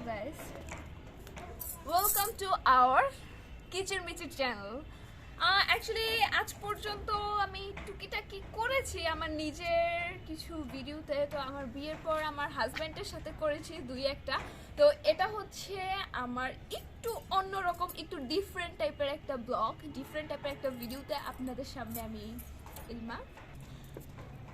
guys, welcome to our kichirmichir channel. Actually আজ পর্যন্ত আমি টুকিটাকি করেছি আমার নিজের কিছু ভিডিওতে। তো আমার বিয়ের পর আমার হাজবেন্ডের সাথে করেছি দুই একটা। তো এটা হচ্ছে আমার একটু অন্যরকম, একটু ডিফারেন্ট টাইপের একটা ব্লগ, ডিফারেন্ট টাইপের একটা ভিডিওতে আপনাদের সামনে আমি ইলমা।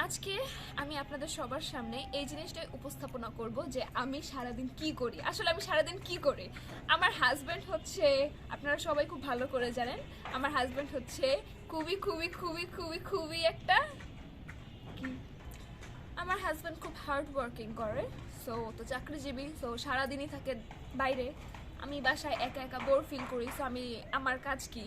আজকে আমি আপনাদের সবার সামনে এই জিনিসটাই উপস্থাপনা করব যে আমি সারাদিন কি করি। আসলে আমি সারাদিন কি করি। আমার হাজব্যান্ড হচ্ছে, আপনারা সবাই খুব ভালো করে জানেন, আমার হাজব্যান্ড হচ্ছে খুবই খুবই খুবই খুবই খুবই একটা আমার হাজব্যান্ড খুব হার্ড ওয়ার্কিং করে। তো চাকরিজীবী, সারাদিনই থাকে বাইরে। আমি বাসায় একা একা বোর ফিল করি। আমি আমার কাজ কি,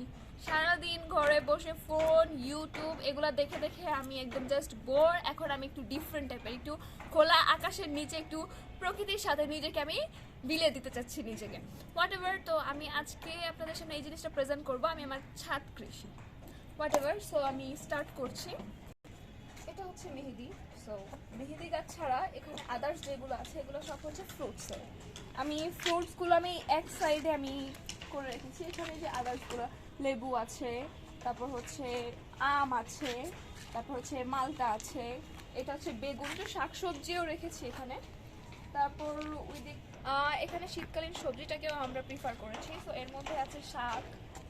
সারাদিন ঘরে বসে ফোন, ইউটিউব এগুলো দেখে দেখে আমি একদম জাস্ট বোর। এখন আমি একটু ডিফারেন্ট টাইপের, একটু খোলা আকাশের নিচে, একটু প্রকৃতির সাথে নিজেকে আমি বিলিয়ে দিতে চাচ্ছি নিজেকে, হোয়াট এভার। তো আমি আজকে আপনাদের সামনে এই জিনিসটা প্রেজেন্ট করবো, আমি আমার ছাদ কৃষি, হোয়াট এভার। আমি স্টার্ট করছি। এটা হচ্ছে মেহেদি। মেহেদি গাছ ছাড়া এখানে আদার্স যেগুলো আছে এগুলো সব হচ্ছে ফ্রুটসের। আমি ফ্রুটসগুলো আমি এক সাইডে আমি করে রেখেছি। এখানে যে আদার্সগুলো, লেবু আছে, তারপর হচ্ছে আম আছে, তারপর হচ্ছে মালটা আছে, এটা হচ্ছে বেগুন, তো শাকসবজিও রেখেছি এখানে। তারপর ওই দিক এখানে শীতকালীন সবজিটাকেও আমরা প্রিফার করেছি। তো এর মধ্যে আছে শাক,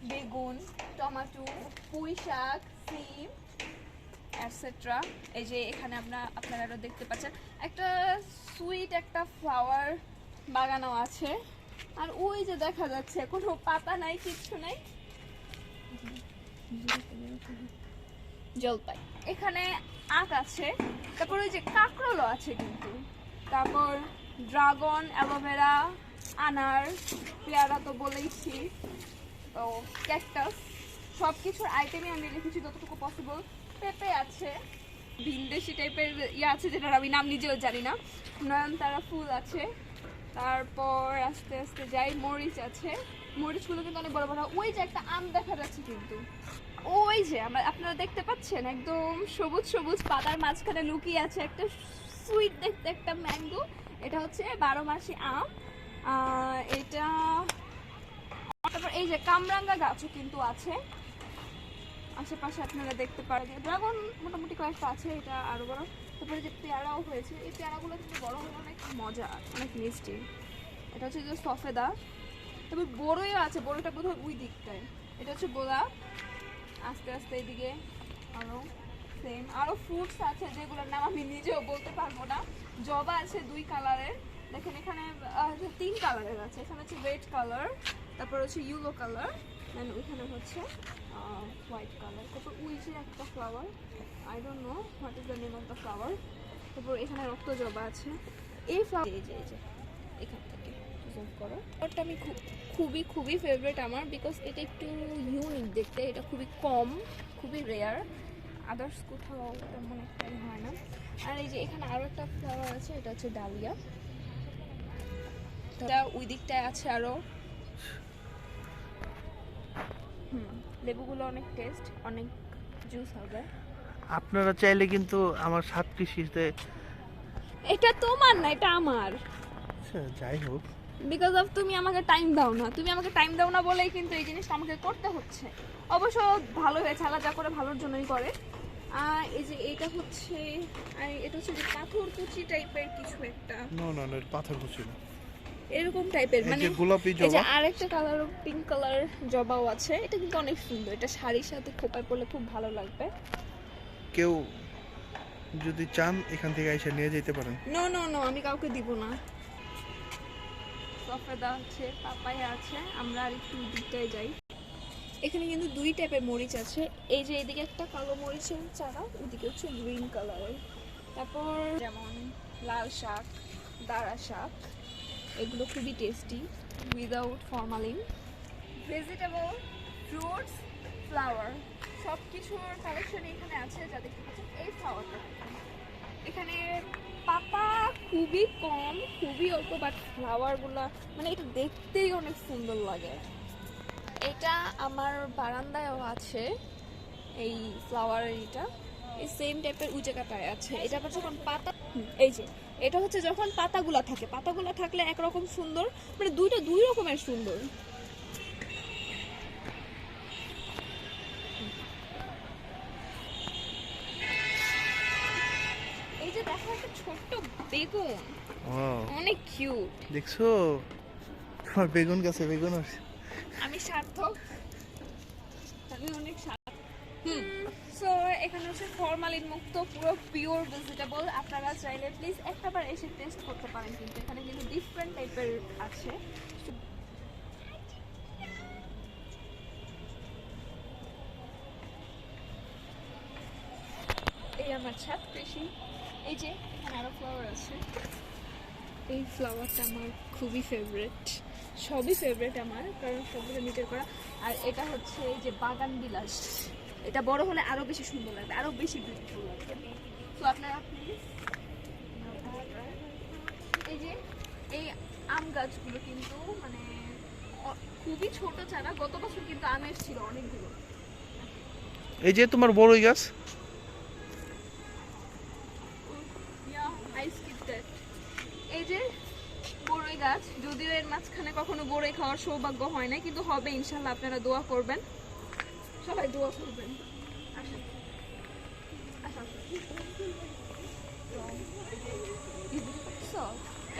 বেগুন, টমেটো, পুঁই শাক, সিম এটসেট্রা। এই যে এখানে আপনারা দেখতে পাচ্ছেন একটা সুইট একটা ফ্লাওয়ার বাগানো আছে। আর ওই যে দেখা যাচ্ছে কোনো পাতা নাই, কিচ্ছু নাই, জলপাই। এখানে আখ আছে, তারপর ওই যে কাঁকরোলও আছে কিন্তু, তারপর ড্রাগন, অ্যালোভেরা, আনার, পেয়ারা তো বলেইছি, তো ক্যাকটাস, সব কিছুর আইটেমই আমি লিখেছি যতটুকু পসিবল। পেঁপে আছে, ভিনদেশি টাইপের আছে যেটার আমি নাম নিজেও জানি না। নয়নতারা ফুল আছে। তারপর আস্তে আস্তে যাই, মরিচ আছে। মরিচগুলো কিন্তু অনেক বড় বড়। ওই যে একটা আম দেখা যাচ্ছে কিন্তু, ওই যে আপনারা দেখতে পাচ্ছেন একদম সবুজ সবুজ পাতার মাঝখানে লুকিয়ে আছে একটা সুইট দেখতে একটা ম্যাঙ্গো। এটা হচ্ছে 12 মাসি আম। এটা তারপর এই যে কামরাঙ্গা গাছও কিন্তু আছে আশেপাশে, আপনারা দেখতে পারেন। ড্রাগন মোটামুটি কয়েকটা আছে, এটা আরো বড়। তারপরে যে পেয়ারাও হয়েছে, এই পেয়ারাগুলো কিন্তু বড় হলে অনেক মজা, অনেক মিষ্টি। এটা হচ্ছে যে সফেদা। তারপর বড়ইও আছে, বড়ইটা বোধহয় ওই দিকটায়। এটা হচ্ছে গোলাপ। আস্তে আস্তে এইদিকে আরো সেম আরো ফ্রুটস আছে যেগুলোর নাম আমি নিজেও বলতে পারবো না। জবা আছে 2 কালারের, দেখেন এখানে 3 কালারের আছে। এখানে হচ্ছে রেড কালার, তারপর হচ্ছে ইয়েলো কালার, দেন ওইখানে হচ্ছে হোয়াইট কালার। তারপর ওই যে একটা flower, I don't know what is the name of the flower. তারপর এখানে রক্ত জবা আছে। এই ফ্লাওয়ার এই যে এখান থেকে জুম করো, ওটা আমি খুবই খুবই ফেভারিট আমার, বিকজ এটা একটু ইউনিক দেখতে, এটা খুবই কম, খুবই রেয়ার, আদার্স কোথাও তেমন একটাই হয় না। আর এই যে এখানে আরও একটা ফ্লাওয়ার আছে, এটা হচ্ছে ডালিয়া। এটা ওই দিকটায় আছে আরও। লেবুগুলো অনেক টেস্ট, অনেক জুস হবে। আপনারা চাইলে কিন্তু আমার ছাদ কৃষিতে, এটা তোমার না, এটা আমার। যাই হোক, বিকজ অফ তুমি আমাকে টাইম দাও না, তুমি আমাকে টাইম দাও না বলেই কিন্তু এই জিনিসটা আমাকে করতে হচ্ছে। অবশ্য ভালো হয়েছে, আল্লাহ যা করে ভালোর জন্যই করে। এই যে এটা হচ্ছে যে পাথর কুচি টাইপের কিছু একটা। না এটা পাথর কুচি না, এরকম টাইপের, মানে গোলাপি জবা। এই যে আরেকটা কালার, পিঙ্ক কালার জবাও আছে। এটা কিন্তু অনেক সুন্দর, এটা শাড়ির সাথে খোপায় পরলে খুব ভালো লাগবে। কেউ যদি চান এখান থেকে এসে নিয়ে যেতে পারেন। নো আমি কাউকে দিব না। সফেদা আছে, পাপায়া আছে। আমরা আর একটু দিকটায় যাই। এখানে কিন্তু 2 টাইপের মরিচ আছে। এই যে এদিকে একটা কালো মরিচের চারা, ওইদিকে হচ্ছে গ্রিন কালারের। তারপর যেমন লাল শাক, দাঁড়া শাক, এগুলো খুবই tasty, without formalin. Vegetable, fruits, flower, সব কিছুর কালেকশন এখানে আছে। যা দেখতে পাচ্ছেন এই ফ্লাওয়ারটা, এখানে পাতা খুবই কম, খুবই অল্প, বাট ফ্লাওয়ারগুলো মানে এটা দেখতেই অনেক সুন্দর লাগে। এটা আমার বারান্দায়ও আছে এই ফ্লাওয়ার, এটা এই সেম টাইপের উঁচে কাটায় আছে। এটা আবার যখন পাতা, এই যে এটা হচ্ছে যখন পাতাগুলা থাকে, পাতাগুলা থাকলে একরকম সুন্দর, মানে দুই রকমের সুন্দর। এই যে দেখো একটা ছোট্ট বেগুন, অনেক কিউট। দেখছো তোমার বেগুন গাছে বেগুন আছে। আমি সার্থক, আমি অনেক সার্থক। সো এখানে হচ্ছে ফরমালিন মুক্ত পুরো পিওর ভেজিটেবল। আপনারা চাইলে প্লিজ একটাবার এসে টেস্ট করতে পারেন, কিন্তু এখানে কিন্তু ডিফারেন্ট টাইপের আছে। এই আমার ছাদ কৃষি, এই যে এখানে আরো ফ্লাওয়ার আছে। এই ফ্লাওয়ারটা আমার খুবই ফেভারিট, সবই ফেভারিট আমার, কারণ সবগুলো নিচে করা। আর এটা হচ্ছে এই যে বাগান বিলাস, এটা বড় হলে আরো বেশি সুন্দর লাগবে, আরো বেশি বিউটিফুল লাগবে। তো আপনারা প্লিজ এই যে এই আম গাছগুলো কিন্তু মানে খুবই ছোট চারা, গত বছর কিন্তু আম এসেছিল অনেকগুলো। এই যে তোমার বড়ই গাছ, এই যে বড়ই গাছ, যদিও এর মাঝখানে কখনো বড়ই খাওয়ার সৌভাগ্য হয় না, কিন্তু হবে ইনশাল্লাহ। আপনারা দোয়া করবেন, সবাই দোয়া করবেন।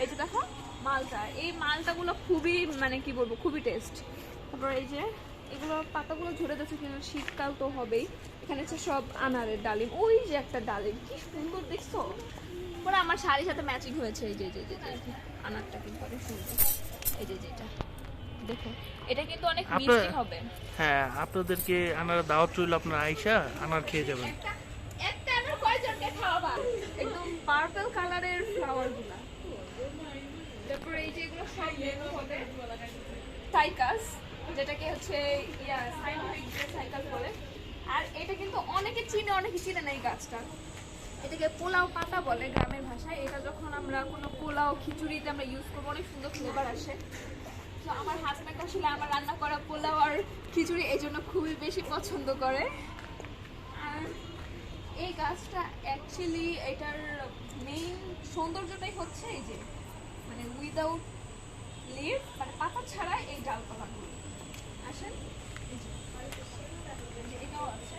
এই যে দেখো মালটা, এই মালটাগুলো খুবই মানে কি বলবো, খুবই টেস্ট। তারপর এই যে এগুলো পাতাগুলো ঝরে যাচ্ছে, কিন্তু শীতকাল তো হবেই। এখানে হচ্ছে সব আনারের ডালিম, ওই যে একটা ডালিম কি সুন্দর দেখছো, পরে আমার শাড়ির সাথে ম্যাচিং হয়েছে। এই যে আনারটা কিন্তু অনেক সুন্দর, এই যে যেটা দেখো, এটা কিন্তু অনেক মিষ্টি হবে। হ্যাঁ, আপনাদেরকে আনার দাওয়াত রইল, আপনারা আইসা আনার খেয়ে যাবেন। একটা আনার কয়জনকে খাওয়াবা? একদম পার্পল কালারের ফ্লাওয়ারগুলো। তারপর এই যে এগুলো সব লেবু হবে, সাইকাস, যেটাকে হচ্ছে সাইন্টিফিক যে সাইকাস বলে। আর এটা কিন্তু অনেকে চিনে, অনেকে চিনে না এই গাছটা। এটাকে পোলাও পাতা বলে গ্রামের ভাষায়। এটা যখন আমরা কোনো পোলাও খিচুড়িতে আমরা ইউজ করবো, অনেক সুন্দর ফ্লেভার আসে। তো আমার হাজব্যান্ড আসলে আমার রান্না করা পোলাও আর খিচুড়ি এই জন্য খুবই বেশি পছন্দ করে। আর এই গাছটা অ্যাকচুয়ালি এটার মেইন সৌন্দর্যটাই হচ্ছে এই যে মানে উইদাউট লিভ, মানে পাতা ছাড়া এই ডালপালাগুলো। আসেন, এটাও আছে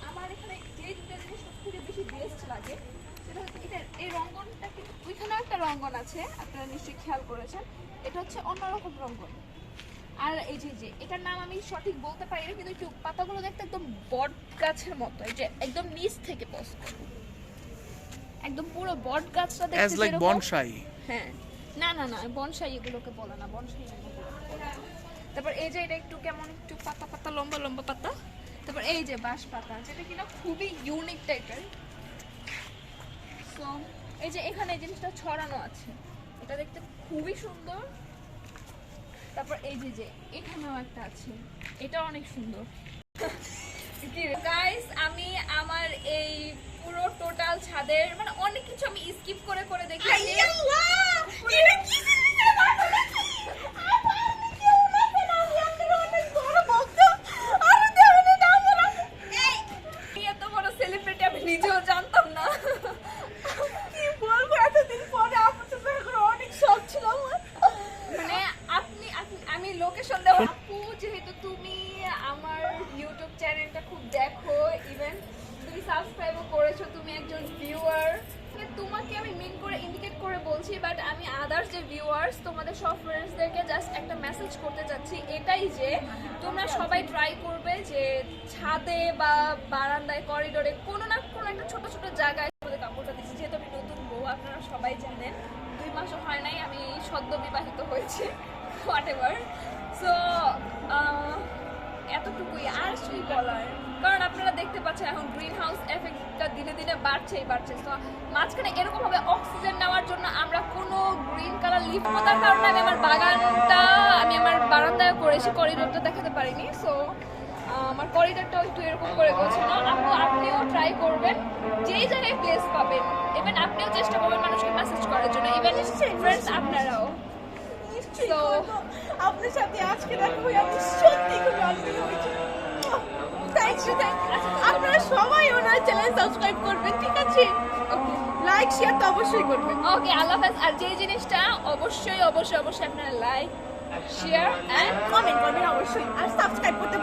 আমার এখানে। যে দুটো জিনিস সবথেকে বেশি বেস্ট লাগে সেটা হচ্ছে এটা, এই রঙ্গনটা কিন্তু ওইখানেও একটা রঙ্গন আছে, আপনারা নিশ্চয়ই খেয়াল করেছেন। এটা হচ্ছে অন্যরকম রঙ্গন। আর এই যে এটার নাম আমি সঠিক বলতে পারি না, কিন্তু একটু পাতাগুলো দেখতে একদম বট গাছের মতো, এই যে একদম নিচ থেকে পোস্ট, একদম পুরো বট গাছটা দেখতে যেরকম বনসাই। হ্যাঁ, না না না, বনসাই এগুলোকে বলে না, বনসাই এগুলোকে বলে। তারপর এই যে এটা একটু কেমন একটু পাতা পাতা লম্বা লম্বা পাতা। তারপর এই যে বাঁশ পাতা, যেটা কিনা খুবই ইউনিক টাইপের। সো এই যে এখানে এই জিনিসটা ছড়ানো আছে, এটা দেখতে খুবই সুন্দর। তারপর এই যে এখানেও একটা আছে, এটা অনেক সুন্দর। গাইস, আমি আমার এই পুরো টোটাল ছাদের মানে অনেক কিছু আমি স্কিপ করে করে দেখি। এত বড় সেলিব্রিটি আমি নিজেও জানতাম না, কি বলবো। এতদিন পরে আপনার অনেক শখ ছিল আমার, মানে আমি লোকেশন দেব। আপু, যেহেতু তুমি আমার ইউটিউব চ্যানেলটা খুব দেখো, ইভেন তুমি সাবস্ক্রাইবও করেছো, তুমি একজন ভিউয়ার, মানে তোমাকে আমি মিন করে ইন্ডিকেট করে বলছি, বাট আমি আদার্স যে ভিউয়ার্স, তোমাদের সব ফ্রেন্ডসদেরকে জাস্ট একটা মেসেজ করতে চাচ্ছি, এটাই যে তোমরা সবাই ট্রাই করবে যে ছাদে বা বারান্দায় করিডোরে কোনো না কোনো একটা ছোট ছোট জায়গায় আমাদের কাপড়টা দিচ্ছি। যেহেতু আমি নতুন বউ, আপনারা সবাই জানেন, 2 মাসও হয় নাই, আমি সদ্য বিবাহিত হয়েছি, হোয়াটএভার। সো এতটুকুই, আর কি বলার, কারণ আপনারা দেখতে পাচ্ছেন এখন গ্রিন হাউস এফেক্টটা দিনে দিনে বাড়ছেই বাড়ছে। তো মাঝখানে এরকম ভাবে অক্সিজেন নেওয়ার জন্য আমরা কোনো গ্রিন কালার লিফ পোতার কারণে আমি আমার বাগানটা আমি আমার বারান্দায় করেছি, করিডোরটা দেখাতে পারিনি। সো আমার করিডোরটাও একটু এরকম করে গোছানো। আপনিও ট্রাই করবেন, যেই জায়গায় প্লেস পাবেন, ইভেন আপনিও চেষ্টা করবেন মানুষকে মেসেজ করার জন্য, ইভেন ফ্রেন্ডস আপনারাও। তো আপনার সাথে আজকে দেখা হয়ে আমি সত্যি খুব আনন্দিত হয়েছি। আপনারা সবাই ওনার চ্যানেল সাবস্ক্রাইব করবেন, ঠিক আছে? ওকে লাইক শেয়ার তো অবশ্যই করবেন। ওকে আল্লাহ হাফেজ। আর যে জিনিসটা অবশ্যই অবশ্যই অবশ্যই আপনারা লাইক শেয়ার এন্ড কমেন্ট করবেন অবশ্যই, আর সাবস্ক্রাইব করতে